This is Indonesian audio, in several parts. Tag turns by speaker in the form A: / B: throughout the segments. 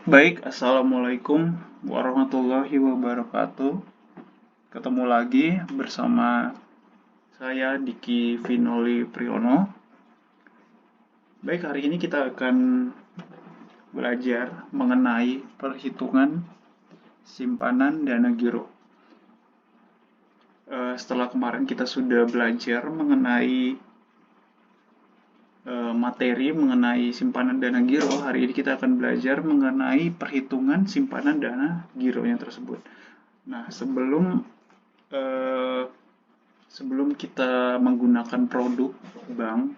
A: Baik, Assalamualaikum warahmatullahi wabarakatuh. Ketemu lagi bersama saya Diki Vinoli Priyono. Baik, hari ini kita akan belajar mengenai perhitungan simpanan dana giro. Setelah kemarin kita sudah belajar mengenai materi mengenai simpanan dana giro, hari ini kita akan belajar mengenai perhitungan simpanan dana gironya tersebut. Nah, sebelum kita menggunakan produk bank,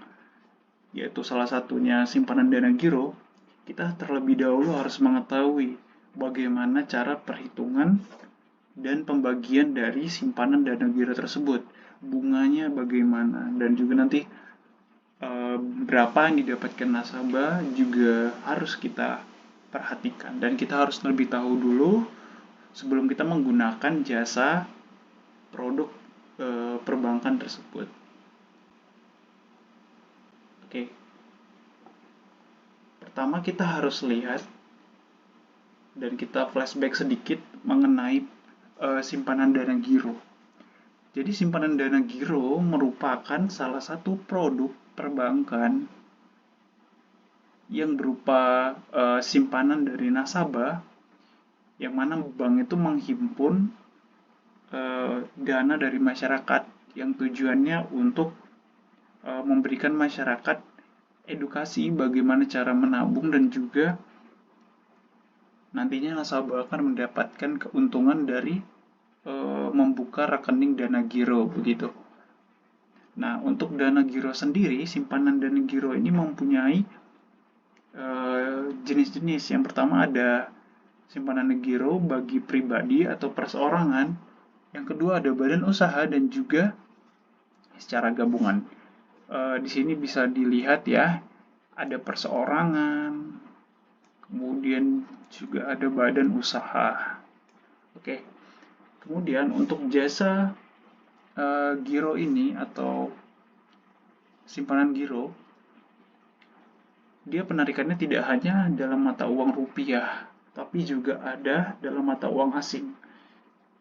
A: yaitu salah satunya simpanan dana giro, kita terlebih dahulu harus mengetahui bagaimana cara perhitungan dan pembagian dari simpanan dana giro tersebut, bunganya bagaimana, dan juga nanti berapa yang didapatkan nasabah juga harus kita perhatikan, dan kita harus lebih tahu dulu sebelum kita menggunakan jasa produk perbankan tersebut. Oke. Pertama kita harus lihat dan kita flashback sedikit mengenai simpanan dana giro. Jadi simpanan dana giro merupakan salah satu produk perbankan yang berupa simpanan dari nasabah, yang mana bank itu menghimpun dana dari masyarakat yang tujuannya untuk memberikan masyarakat edukasi bagaimana cara menabung, dan juga nantinya nasabah akan mendapatkan keuntungan dari membuka rekening dana giro begitu. Nah, untuk dana giro sendiri, simpanan dana giro ini mempunyai jenis-jenis. Yang pertama ada simpanan dana giro bagi pribadi atau perseorangan. Yang kedua ada badan usaha dan juga secara gabungan. Di sini bisa dilihat ya, ada perseorangan, kemudian juga ada badan usaha. Oke. Kemudian untuk jasa giro ini atau simpanan giro, dia penarikannya tidak hanya dalam mata uang rupiah, tapi juga ada dalam mata uang asing,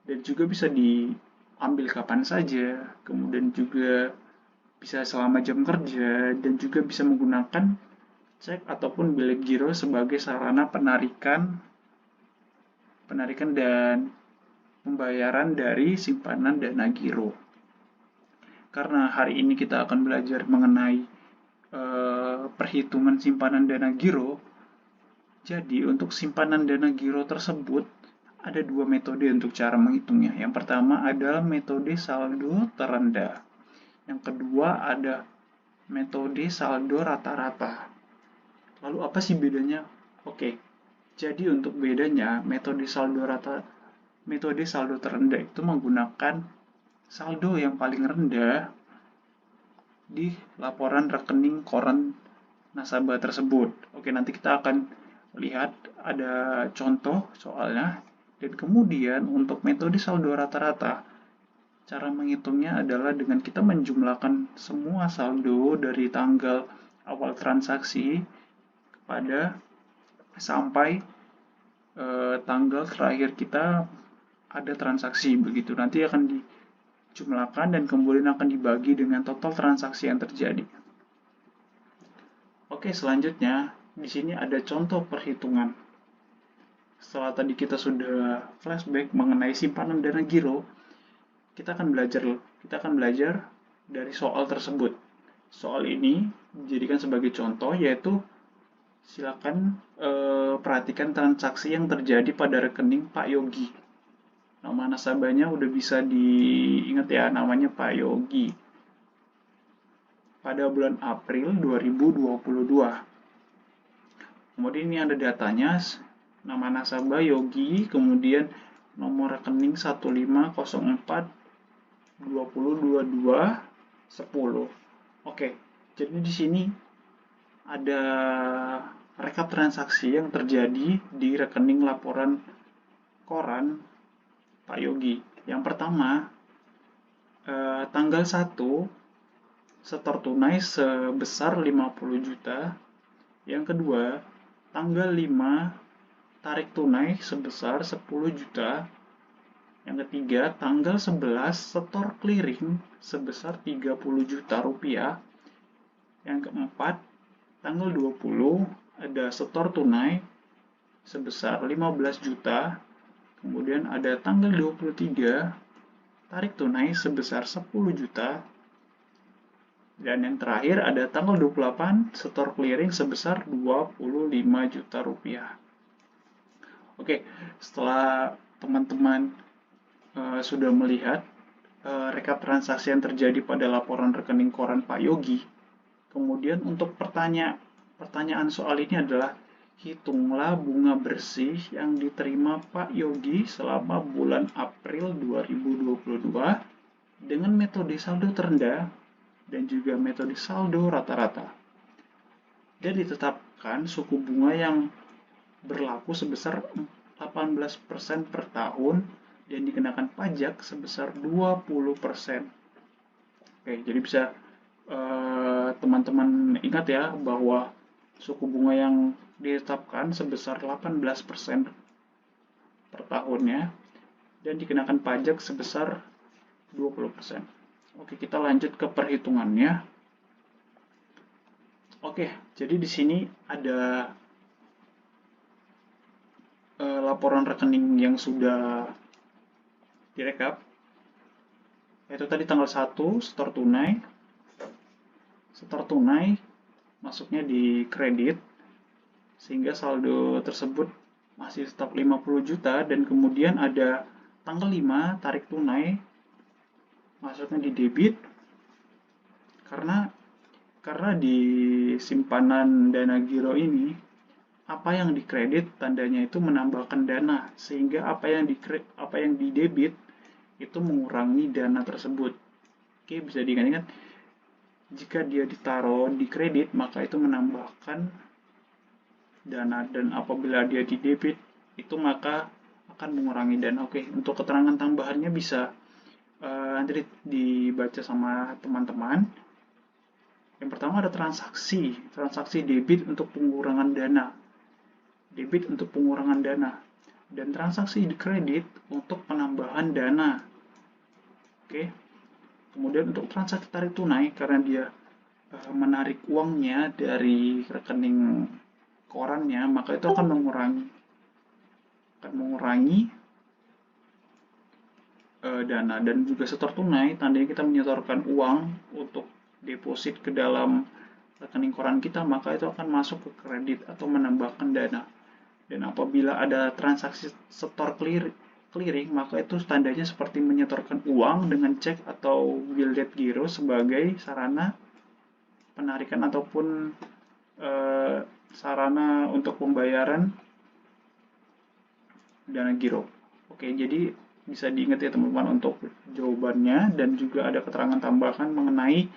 A: dan juga bisa diambil kapan saja, kemudian juga bisa selama jam kerja, dan juga bisa menggunakan cek ataupun bilet giro sebagai sarana penarikan dan pembayaran dari simpanan dana giro. Karena hari ini kita akan belajar mengenai perhitungan simpanan dana giro, jadi untuk simpanan dana giro tersebut ada dua metode untuk cara menghitungnya. Yang pertama adalah metode saldo terendah. Yang kedua ada metode saldo rata-rata. Lalu apa sih bedanya? Oke, jadi untuk bedanya metode saldo terendah itu menggunakan saldo yang paling rendah di laporan rekening koran nasabah tersebut. Oke, nanti kita akan lihat ada contoh soalnya. Dan kemudian untuk metode saldo rata-rata, cara menghitungnya adalah dengan kita menjumlahkan semua saldo dari tanggal awal transaksi kepada sampai tanggal terakhir kita ada transaksi begitu. Nanti akan dijumlahkan dan kemudian akan dibagi dengan total transaksi yang terjadi. Oke, selanjutnya di sini ada contoh perhitungan. Setelah tadi kita sudah flashback mengenai simpanan dana giro, kita akan belajar dari soal tersebut. Soal ini dijadikan sebagai contoh, yaitu silakan perhatikan transaksi yang terjadi pada rekening Pak Yogi. Nama nasabahnya udah bisa diingat ya, namanya Pak Yogi. Pada bulan April 2022. Kemudian ini ada datanya, nama nasabah Yogi, kemudian nomor rekening 1504 2022 10. Oke, jadi di sini ada rekap transaksi yang terjadi di rekening laporan koran Pak Yogi. Yang pertama, tanggal 1 setor tunai sebesar 50 juta. Yang kedua, tanggal 5 tarik tunai sebesar 10 juta. Yang ketiga, tanggal 11 setor clearing sebesar 30 juta rupiah. Yang keempat, tanggal 20 ada setor tunai sebesar 15 juta. Kemudian ada tanggal 23, tarik tunai sebesar 10 juta. Dan yang terakhir ada tanggal 28, setor clearing sebesar 25 juta rupiah. Oke, setelah teman-teman sudah melihat rekap transaksi yang terjadi pada laporan rekening koran Pak Yogi, kemudian untuk pertanyaan soal ini adalah hitunglah bunga bersih yang diterima Pak Yogi selama bulan April 2022 dengan metode saldo terendah dan juga metode saldo rata-rata. Dan ditetapkan suku bunga yang berlaku sebesar 18% per tahun dan dikenakan pajak sebesar 20%. Oke, jadi bisa teman-teman ingat ya bahwa suku bunga yang ditetapkan sebesar 18% per tahunnya dan dikenakan pajak sebesar 20%. Oke, kita lanjut ke perhitungannya. Oke, jadi di sini ada laporan rekening yang sudah direkap, yaitu tadi tanggal 1 setor tunai masuknya di kredit sehingga saldo tersebut masih tetap 50 juta, dan kemudian ada tanggal 5 tarik tunai masuknya di debit karena di simpanan dana giro ini apa yang dikredit tandanya itu menambahkan dana, sehingga apa yang di debit itu mengurangi dana tersebut. Oke, bisa diingat-ingat, jika dia ditaruh di kredit maka itu menambahkan dana, dan apabila dia di debit itu maka akan mengurangi dana. Oke, untuk keterangan tambahannya bisa nanti dibaca sama teman-teman. Yang pertama ada transaksi debit untuk pengurangan dana, dan transaksi di kredit untuk penambahan dana. Oke. Kemudian untuk transaksi tarik tunai, karena dia menarik uangnya dari rekening korannya, maka itu akan mengurangi dana. Dan juga setor tunai, tandanya kita menyetorkan uang untuk deposit ke dalam rekening koran kita, maka itu akan masuk ke kredit atau menambahkan dana. Dan apabila ada transaksi setor clearing, maka itu tandanya seperti menyetorkan uang dengan cek atau bildet giro sebagai sarana penarikan ataupun sarana untuk pembayaran dana giro. Oke, jadi bisa diingat ya teman-teman untuk jawabannya, dan juga ada keterangan tambahan mengenai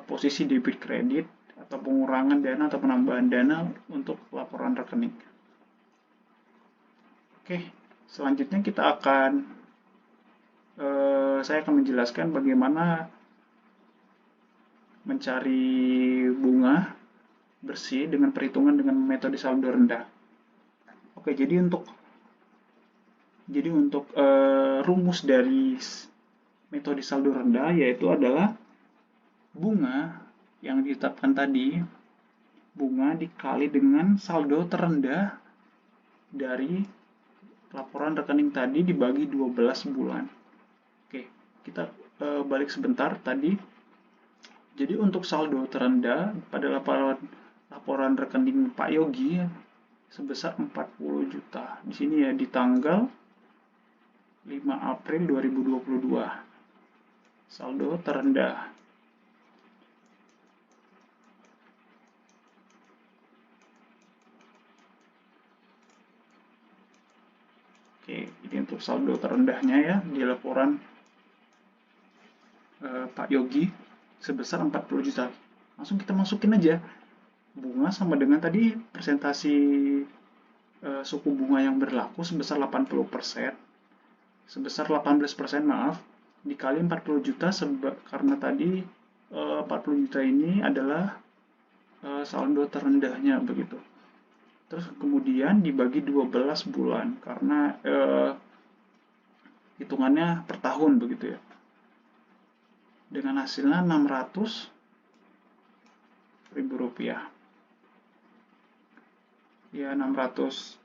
A: posisi debit kredit atau pengurangan dana atau penambahan dana untuk laporan rekening. Oke, selanjutnya saya akan menjelaskan bagaimana mencari bunga bersih dengan perhitungan dengan metode saldo rendah. Oke, jadi untuk rumus dari metode saldo rendah yaitu adalah bunga yang ditetapkan tadi, bunga dikali dengan saldo terendah dari laporan rekening tadi dibagi 12 bulan. Oke, kita balik sebentar tadi. Jadi untuk saldo terendah pada laporan rekening Pak Yogi sebesar 40 juta. Di sini ya di tanggal 5 April 2022. Saldo terendah. Oke, ini untuk saldo terendahnya ya di laporan Pak Yogi sebesar 40 juta. Langsung kita masukin aja. Bunga sama dengan tadi presentasi suku bunga yang berlaku sebesar 80%. Sebesar 18% maaf, dikali 40 juta karena tadi 40 juta ini adalah saldo terendahnya begitu. Terus kemudian dibagi 12 bulan karena hitungannya per tahun begitu ya. Dengan hasilnya 600.000 rupiah. Ya 600.000.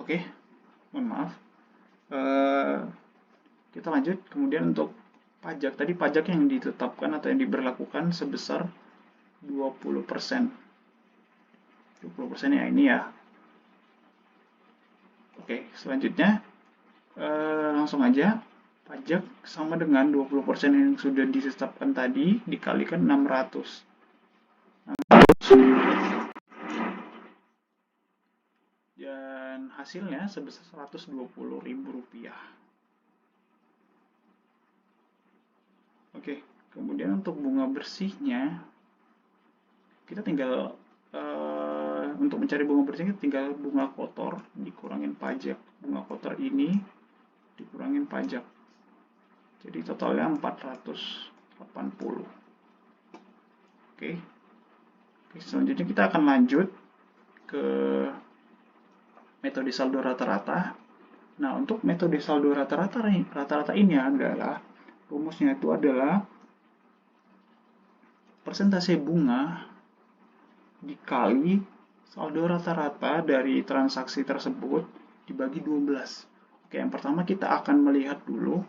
A: Oke, mohon maaf. Kita lanjut. Kemudian untuk pajak, tadi pajak yang ditetapkan atau yang diberlakukan sebesar 20%. 20% ya ini ya. Oke, selanjutnya langsung aja. Pajak sama dengan 20% yang sudah ditetapkan tadi dikalikan 600. Dan hasilnya sebesar 120.000 rupiah. Oke, kemudian untuk bunga bersihnya, kita tinggal untuk mencari bunga bersihnya tinggal bunga kotor dikurangin pajak. Bunga kotor ini dikurangin pajak. Jadi totalnya 480. Oke. Selanjutnya kita akan lanjut ke metode saldo rata-rata. Nah, untuk metode saldo rata-rata ini adalah rumusnya itu adalah persentase bunga dikali saldo rata-rata dari transaksi tersebut dibagi 12. Oke, yang pertama kita akan melihat dulu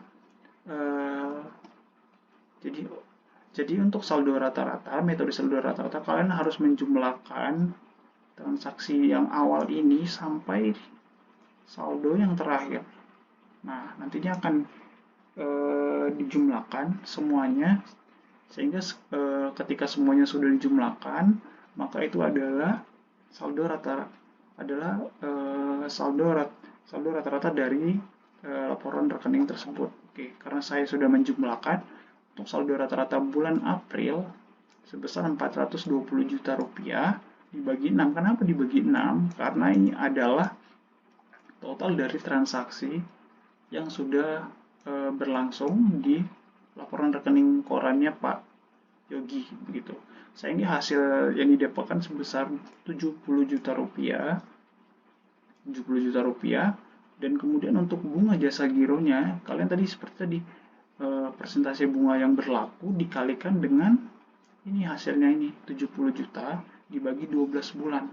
A: jadi untuk saldo rata-rata, metode saldo rata-rata kalian harus menjumlahkan transaksi yang awal ini sampai saldo yang terakhir. Nah, nantinya akan dijumlahkan semuanya sehingga ketika semuanya sudah dijumlahkan, maka itu adalah saldo rata-rata dari laporan rekening tersebut. Oke, karena saya sudah menjumlahkan untuk saldo rata-rata bulan April sebesar 420 juta rupiah dibagi 6. Kenapa dibagi 6? Karena ini adalah total dari transaksi yang sudah berlangsung di laporan rekening korannya Pak Yogi begitu. Sehingga hasil yang didapatkan sebesar 70 juta rupiah. 70 juta rupiah. Dan kemudian untuk bunga jasa gironya, kalian tadi seperti tadi persentase bunga yang berlaku dikalikan dengan ini hasilnya ini 70 juta dibagi 12 bulan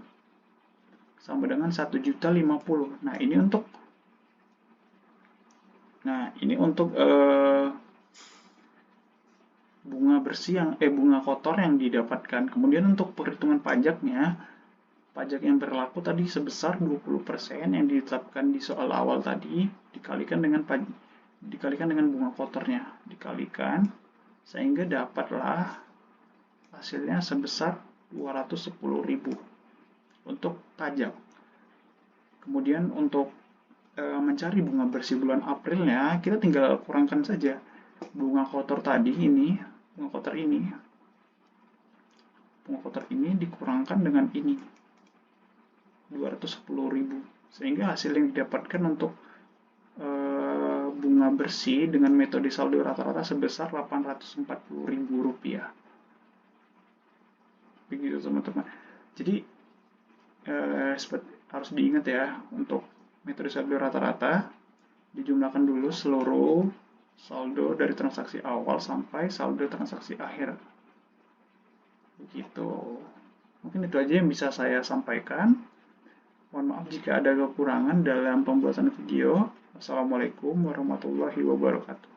A: sama dengan 1.050. Nah, ini untuk bunga bersih bunga kotor yang didapatkan. Kemudian untuk perhitungan pajaknya, pajak yang berlaku tadi sebesar 20% yang ditetapkan di soal awal tadi dikalikan dengan bunga kotornya, dikalikan sehingga dapatlah hasilnya sebesar 210.000 untuk pajak. Kemudian untuk mencari bunga bersih bulan Aprilnya, kita tinggal kurangkan saja bunga kotor tadi ini, bunga kotor ini dikurangkan dengan ini 210.000 sehingga hasil yang didapatkan untuk bunga bersih dengan metode saldo rata-rata sebesar 840.000 rupiah. Begitu teman-teman. Jadi harus diingat ya, untuk metode saldo rata-rata dijumlahkan dulu seluruh saldo dari transaksi awal sampai saldo transaksi akhir. Begitu. Mungkin itu aja yang bisa saya sampaikan. Mohon maaf jika ada kekurangan dalam pembuatan video. Wassalamualaikum warahmatullahi wabarakatuh.